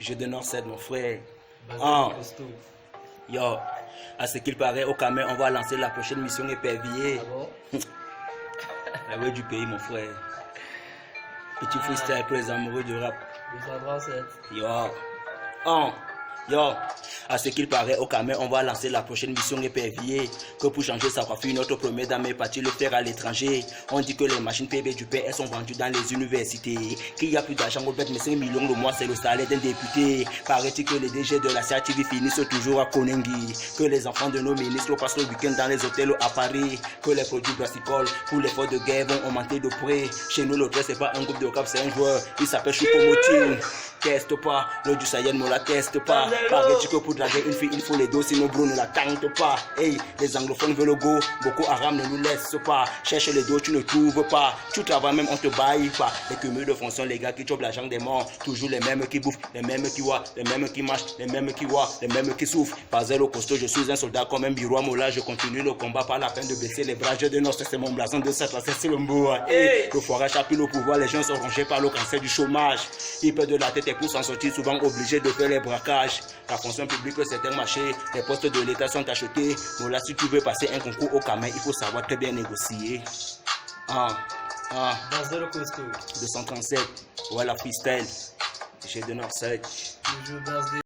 Jeu de Nord 7, mon frère. Ah. Yo, à ce qu'il paraît, au Cameroun, on va lancer la prochaine mission épervier. Ah bon? La web du pays, mon frère. Petit freestyle pour les amoureux du rap. 237. Yo. Ah. Yo, à ce qu'il paraît, au Cameroun, on va lancer la prochaine mission épervier. Que pour changer sa coiffure, notre premier dame est parti le faire à l'étranger. On dit que les machines PB du père, elles sont vendues dans les universités. Qu'il y a plus d'argent au bête, mais 5 millions le mois, c'est le salaire d'un député. Paraît-il que les DG de la CATV finissent toujours à Konengi. Que les enfants de nos ministres passent le week-end dans les hôtels à Paris. Que les produits brassicoles pour les forts de guerre vont augmenter de près. Chez nous, l'autre, c'est pas un groupe de rap, c'est un joueur. Il s'appelle Choupo-Moting. Teste pas, le du Sahel ne la teste pas. Paraît-il que pour draguer une fille, il faut les dos, sinon bro ne la tente pas. Hey, les anglophones veulent le go, Boko Haram ne nous laisse pas. Cherche les dos, tu ne trouves pas. Tu travailles même, on te baille pas. Les cumuls de fonctions, les gars qui chopent l'argent des morts. Toujours les mêmes qui bouffent, les mêmes qui voient, les mêmes qui marchent, les mêmes qui voient, les mêmes qui souffrent. Pas zéro costaud, je suis un soldat comme un bureau à Mola. Je continue le combat, pas la peine de baisser les bras. Jeu de Nord, c'est mon blason de cette c'est le mot. Hey, le forage a pris le pouvoir, les gens sont rongés par le cancer du chômage. Ils perdent de la tête et pour s'en sortir, souvent obligés de faire les braquages. La fonction publique, c'est un marché. Les postes de l'État sont achetés. Mais là, si tu veux passer un concours au Cameroun, il faut savoir très bien négocier. Dans zéro costaud. 237. Voilà, freestyle. J'ai de Nord 7. Toujours dans